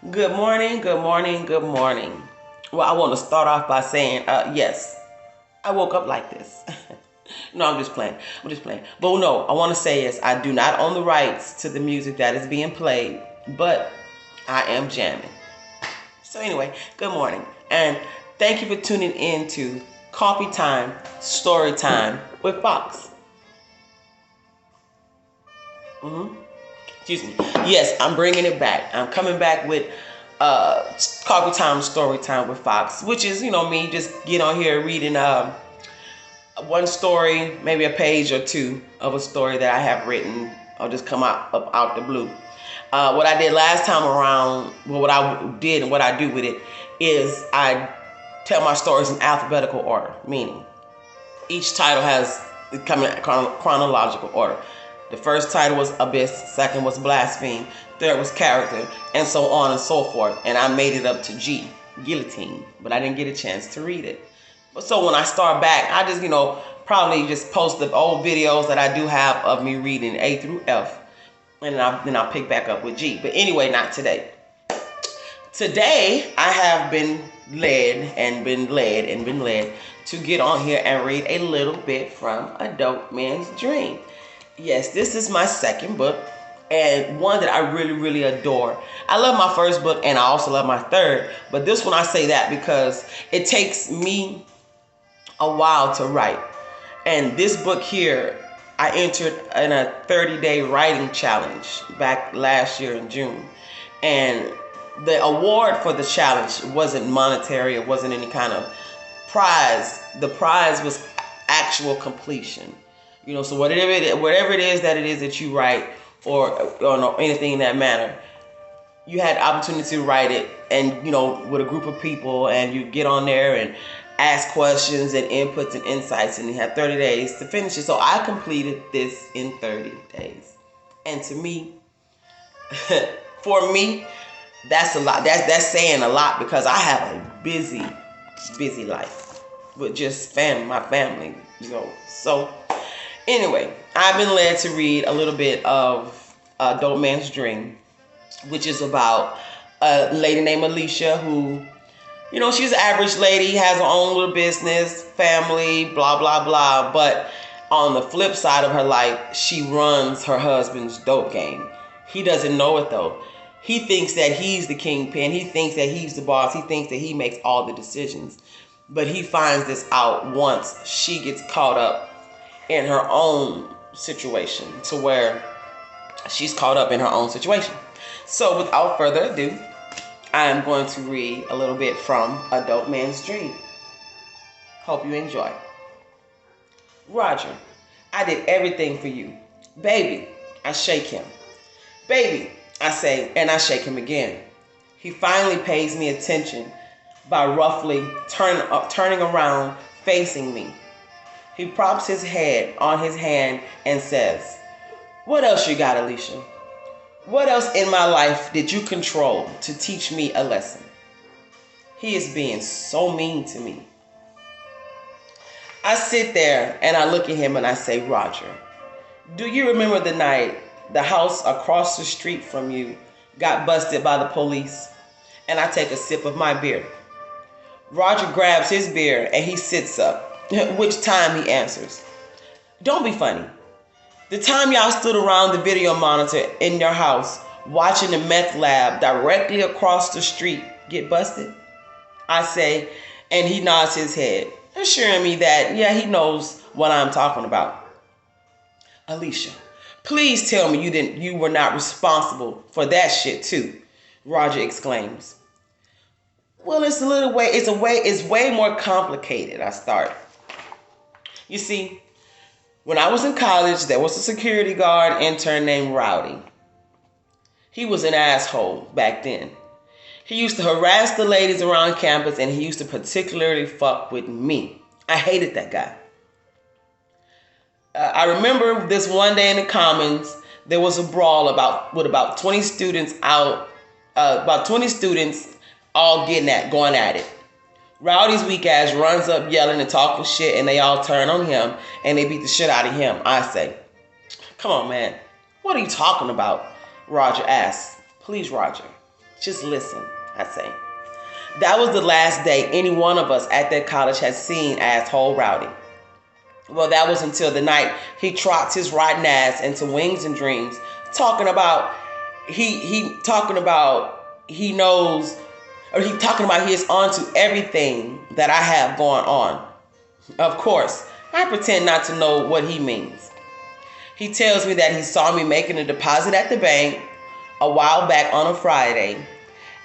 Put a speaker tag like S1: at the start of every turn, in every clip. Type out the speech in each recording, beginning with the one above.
S1: Good morning, good morning, good morning. Well, I want to start off by saying, yes, I woke up like this. No, I'm just playing. I'm just playing. But no, I want to say is I do not own the rights to the music that is being played, but I am jamming. So anyway, good morning. And thank you for tuning in to Coffee Time, Story Time with Fox. hmm Excuse me. Yes, I'm bringing it back. I'm coming back with Coffee Time, Story Time with Fox, which is, me just get on here reading one story, maybe a page or two of a story that I have written. I'll just come out the blue. What I did last time around, well, what I did and what I do with it is I tell my stories in alphabetical order, meaning each title has coming in chronological order. The first title was Abyss, second was Blaspheme, third was Character, and so on and so forth. And I made it up to G, Guillotine, but I didn't get a chance to read it. So when I start back, I just, probably just post the old videos that I do have of me reading A through F, and then I'll pick back up with G. But anyway, not today. Today, I have been led to get on here and read a little bit from A Dope Man's Dream. Yes, this is my second book and one that I really, really adore. I love my first book and I also love my third, but this one I say that because it takes me a while to write. And this book here, I entered in a 30-day writing challenge back last year in June. And the award for the challenge wasn't monetary. It wasn't any kind of prize. The prize was actual completion. So whatever it is that you write or anything in that manner, you had the opportunity to write it and, with a group of people, and you get on there and ask questions and inputs and insights, and you have 30 days to finish it. So I completed this in 30 days. And to me, for me, that's a lot. That's saying a lot because I have a busy life with just my family. So anyway, I've been led to read a little bit of Dope Man's Dream, which is about a lady named Alicia who, she's an average lady, has her own little business, family, blah, blah, blah. But on the flip side of her life, she runs her husband's dope game. He doesn't know it though. He thinks that he's the kingpin. He thinks that he's the boss. He thinks that he makes all the decisions. But he finds this out once she gets caught up in her own situation, to where she's caught up in her own situation. So without further ado, I am going to read a little bit from A Dope Man's Dream. Hope you enjoy. Roger, I did everything for you. Baby, I shake him. Baby, I say, and I shake him again. He finally pays me attention by roughly turning around, facing me. He props his head on his hand and says, "What else you got, Alicia? What else in my life did you control to teach me a lesson?" He is being so mean to me. I sit there and I look at him and I say, "Roger, do you remember the night the house across the street from you got busted by the police?" And I take a sip of my beer. Roger grabs his beer and he sits up, which time he answers, "Don't be funny. The time y'all stood around the video monitor in your house watching the meth lab directly across the street get busted?" I say, and he nods his head, assuring me that, yeah, he knows what I'm talking about. "Alicia, please tell me you were not responsible for that shit too," Roger exclaims. "Well, it's way more complicated," I start. You see, when I was in college, there was a security guard intern named Rowdy. He was an asshole back then. He used to harass the ladies around campus, and he used to particularly fuck with me. I hated that guy. I remember this one day in the Commons, there was a brawl with about 20 students all going at it. Rowdy's weak ass runs up yelling and talking shit, and they all turn on him and they beat the shit out of him. I say, "Come on, man. What are you talking about?" Roger asks. "Please, Roger. Just listen, I say. That was the last day any one of us at that college had seen asshole Rowdy. Well, that was until the night he trots his rotten ass into Wings and Dreams, talking about he knows, or he talking about he is onto everything that I have going on. Of course, I pretend not to know what he means. He tells me that he saw me making a deposit at the bank a while back on a Friday,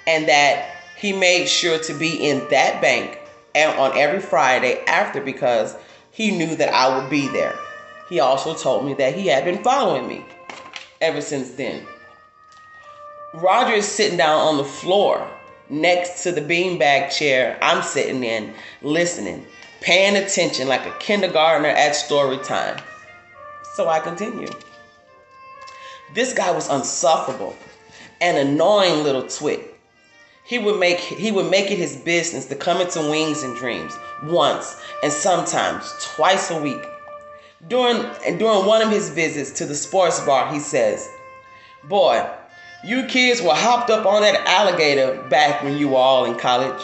S1: and that he made sure to be in that bank and on every Friday after because he knew that I would be there. He also told me that he had been following me ever since then. Roger is sitting down on the floor next to the beanbag chair I'm sitting in, listening, paying attention like a kindergartner at story time. So I continue. This guy was insufferable, an annoying little twit. He would make it his business to come into Wings and Dreams once and sometimes twice a week. During one of his visits to the sports bar, he says, "Boy, you kids were hopped up on that alligator back when you were all in college."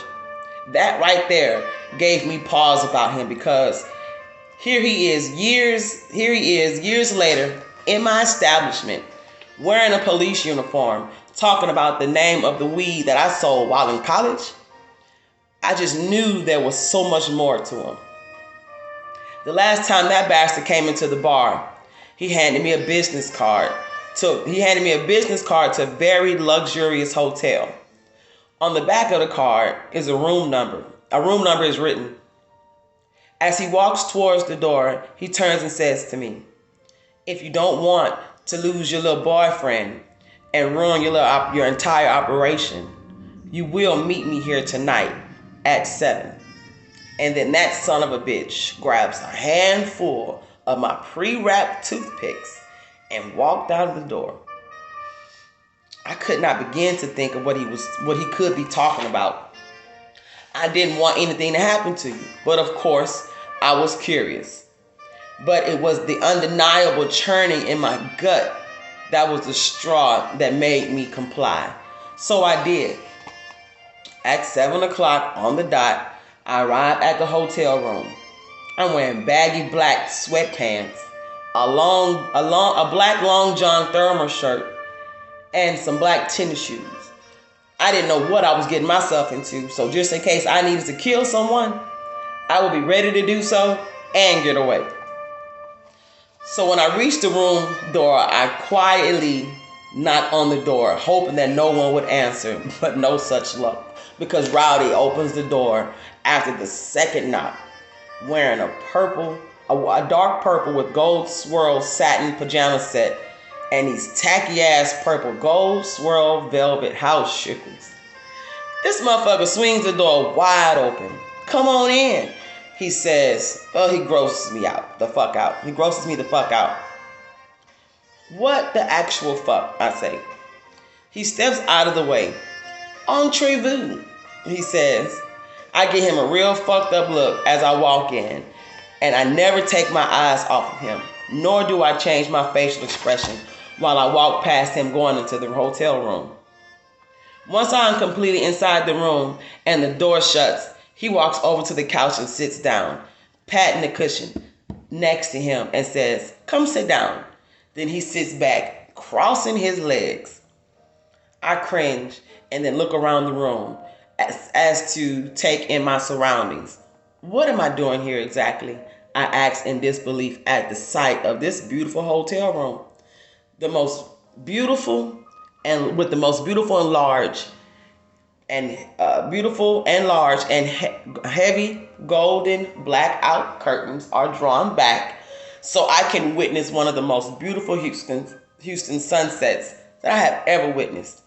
S1: That right there gave me pause about him because here he is years later in my establishment wearing a police uniform talking about the name of the weed that I sold while in college. I just knew there was so much more to him. The last time that bastard came into the bar, he handed me a business card to a very luxurious hotel. On the back of the card is a room number. A room number is written. As he walks towards the door, he turns and says to me, "If you don't want to lose your little boyfriend and ruin your entire operation, you will meet me here tonight at 7. And then that son of a bitch grabs a handful of my pre-wrapped toothpicks and walked out of the door. I could not begin to think of what he could be talking about. I didn't want anything to happen to you, but of course, I was curious. But it was the undeniable churning in my gut that was the straw that made me comply. So I did. At 7 o'clock on the dot, I arrived at the hotel room. I'm wearing baggy black sweatpants, a black long john thermal shirt, and some black tennis shoes. I didn't know what I was getting myself into, so just in case I needed to kill someone, I would be ready to do so and get away. So when I reached the room door, I quietly knocked on the door, hoping that no one would answer, but no such luck, because Rowdy opens the door after the second knock, wearing a dark purple with gold swirl satin pajama set and these tacky ass purple gold swirl velvet house shoes. This motherfucker swings the door wide open. "Come on in," he says. Oh, he grosses me the fuck out. He grosses me the fuck out. "What the actual fuck?" I say. He steps out of the way. "Entrez-vous," he says. I give him a real fucked up look as I walk in, and I never take my eyes off of him, nor do I change my facial expression while I walk past him going into the hotel room. Once I am completely inside the room and the door shuts, he walks over to the couch and sits down, patting the cushion next to him and says, "Come sit down." Then he sits back, crossing his legs. I cringe and then look around the room as to take in my surroundings. What am I doing here exactly? I ask in disbelief at the sight of this beautiful hotel room. The most beautiful and with the most beautiful and large and heavy golden blackout curtains are drawn back so I can witness one of the most beautiful Houston sunsets that I have ever witnessed.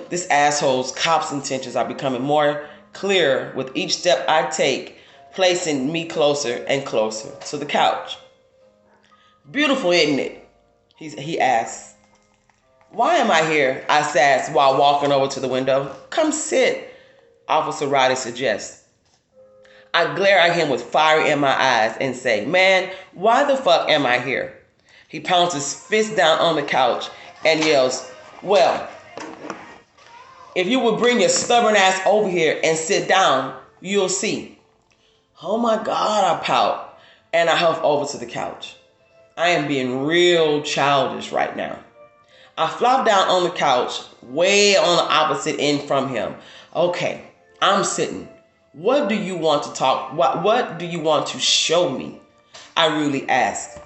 S1: This asshole's cop's intentions are becoming more clear with each step I take, placing me closer and closer to the couch. "Beautiful, isn't it?" he asks. "Why am I here?" I says while walking over to the window. "Come sit," Officer Roddy suggests. I glare at him with fire in my eyes and say, "Man, why the fuck am I here?" He pounds his fist down on the couch and yells, "Well, If you would bring your stubborn ass over here and sit down, you'll see. Oh my God, I pout. And I huff over to the couch. I am being real childish right now. I flop down on the couch, way on the opposite end from him. Okay, I'm sitting. What do you want to talk? What do you want to show me? I really ask.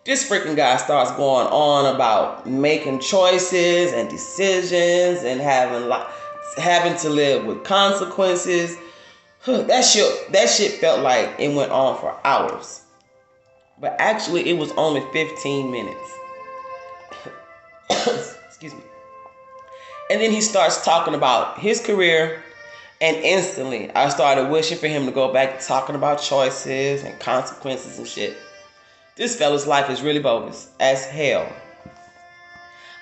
S1: This freaking guy starts going on about making choices and decisions and having to live with consequences. That shit felt like it went on for hours. But actually, it was only 15 minutes. Excuse me. And then he starts talking about his career, and instantly I started wishing for him to go back to talking about choices and consequences and shit. This fella's life is really bogus as hell.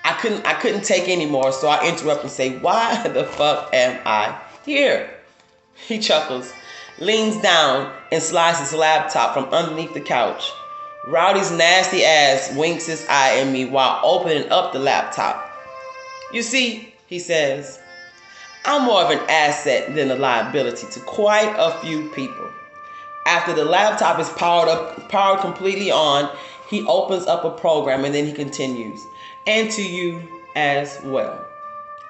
S1: I couldn't take anymore, so I interrupt and say, why the fuck am I here? He chuckles, leans down, and slides his laptop from underneath the couch. Rowdy's nasty ass winks his eye at me while opening up the laptop. You see, he says, I'm more of an asset than a liability to quite a few people. After the laptop is powered completely on, he opens up a program and then he continues. And to you as well.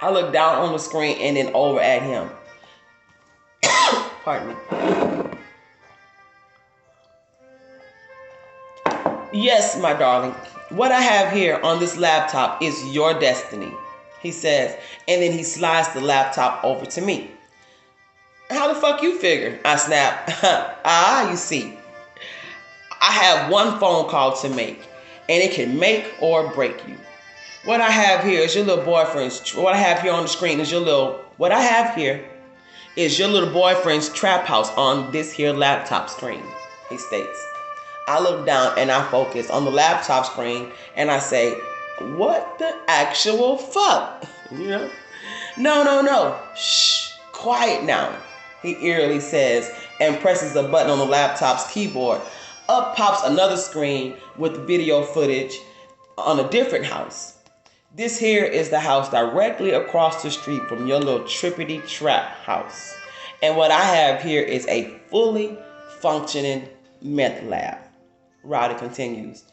S1: I look down on the screen and then over at him. Pardon me. Yes, my darling. What I have here on this laptop is your destiny, he says, and then he slides the laptop over to me. How the fuck you figure? I snap. You see, I have one phone call to make, and it can make or break you. What I have here is your little boyfriend's. What I have here on the screen is your little. What I have here is your little boyfriend's trap house on this here laptop screen, he states. I look down and I focus on the laptop screen and I say, what the actual fuck? You know? No. Shh, quiet now, he eerily says and presses a button on the laptop's keyboard. Up pops another screen with video footage on a different house. This here is the house directly across the street from your little trippity trap house. And what I have here is a fully functioning meth lab. Rowdy continues.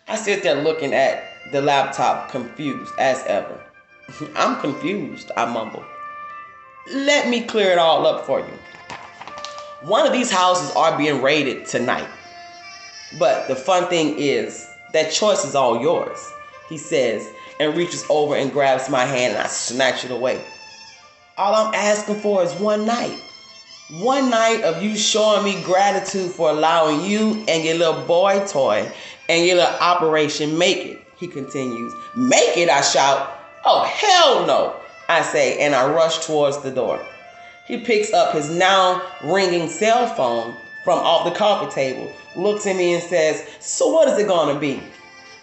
S1: I sit there looking at the laptop, confused as ever. I'm confused, I mumble. Let me clear it all up for you. One of these houses are being raided tonight. But the fun thing is, that choice is all yours, he says, and reaches over and grabs my hand and I snatch it away. All I'm asking for is one night. One night of you showing me gratitude for allowing you and your little boy toy and your little operation make it, he continues. Make it, I shout. Oh, hell no, I say, and I rush towards the door. He picks up his now ringing cell phone from off the coffee table, looks at me and says, so what is it going to be?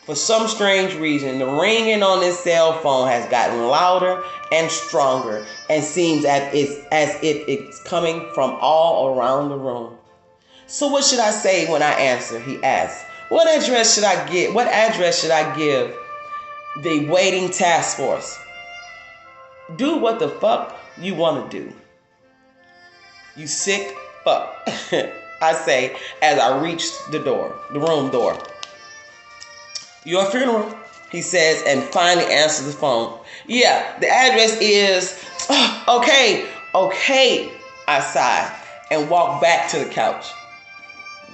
S1: For some strange reason, the ringing on this cell phone has gotten louder and stronger and seems as if it's coming from all around the room. So what should I say when I answer? He asks. What address should I give? What address should I give the waiting task force? Do what the fuck you want to do. You sick fuck, I say as I reach the room door. Your funeral, he says, and finally answers the phone. Yeah, the address is, okay, I sigh and walk back to the couch.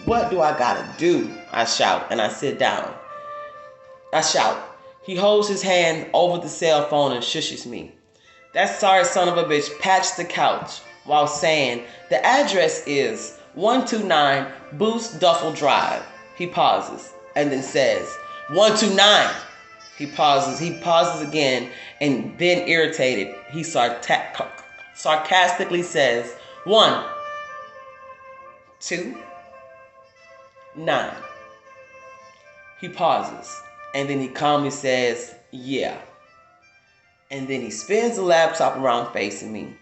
S1: What do I gotta do? I shout, and I sit down. I shout. He holds his hand over the cell phone and shushes me. That sorry son of a bitch pats the couch while saying, the address is 129 Boost Duffel Drive. He pauses and then says, 129. He pauses again, and then irritated, he sarcastically says, 1, 2, 9. He pauses, and then he calmly says, yeah. And then he spins the laptop around facing me.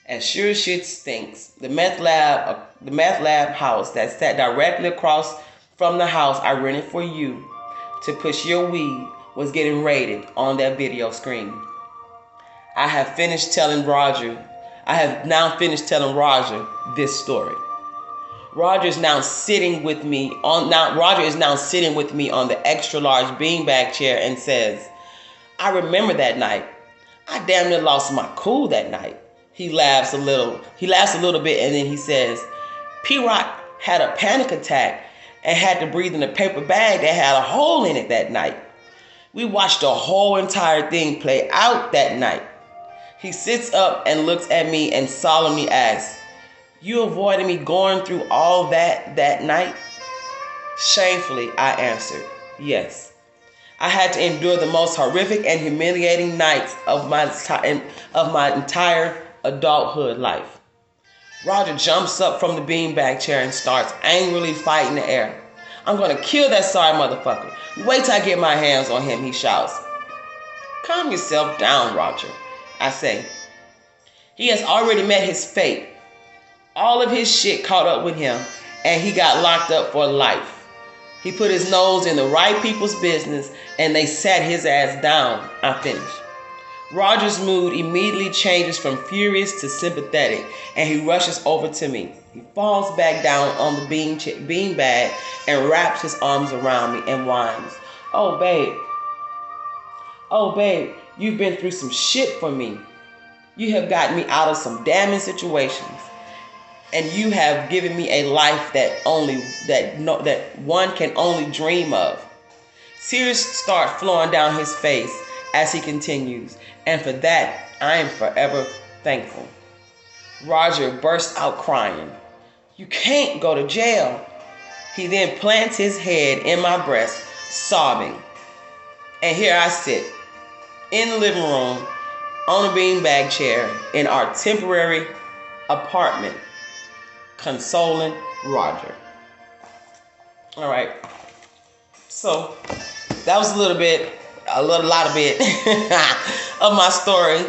S1: As sure as shit stinks, the meth lab house that sat directly across from the house I rented for you to push your weed was getting raided on that video screen. I have finished telling Roger. I have now finished telling Roger this story. Roger is now sitting with me on the extra large beanbag chair and says, I remember that night. I damn near lost my cool that night. He laughs a little. He laughs a little bit and then he says, P-Rock had a panic attack and had to breathe in a paper bag that had a hole in it that night. We watched the whole entire thing play out that night. He sits up and looks at me and solemnly asks, you avoided me going through all that night? Shamefully, I answered, yes. I had to endure the most horrific and humiliating nights of my entire adulthood life. Roger jumps up from the beanbag chair and starts angrily fighting the air. I'm going to kill that sorry motherfucker. Wait till I get my hands on him, he shouts. Calm yourself down, Roger, I say. He has already met his fate. All of his shit caught up with him, and he got locked up for life. He put his nose in the right people's business, and they sat his ass down. I finish. Roger's mood immediately changes from furious to sympathetic, and he rushes over to me. He falls back down on the beanbag and wraps his arms around me and whines. Oh, babe, you've been through some shit for me. You have gotten me out of some damning situations. And you have given me a life that one can only dream of. Tears start flowing down his face as he continues, and for that I am forever thankful. Roger bursts out crying. You can't go to jail. He then plants his head in my breast, sobbing. And here I sit in the living room on a beanbag chair in our temporary apartment, consoling Roger. All right. So that was a lot of bit of my story,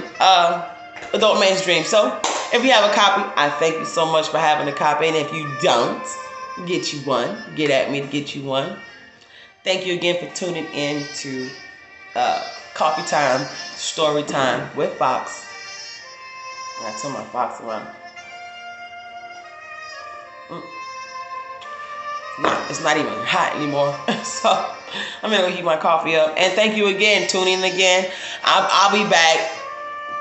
S1: Dopeman's Dream. So if you have a copy, I thank you so much for having a copy. And if you don't, get you one. Get at me to get you one. Thank you again for tuning in to Coffee Time, Story Time with Fox. I turn my Fox around. It's not even hot anymore. So I'm gonna go heat my coffee up. And thank you again, tuning in again. I'll be back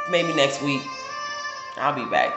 S1: maybe next week. I'll be back.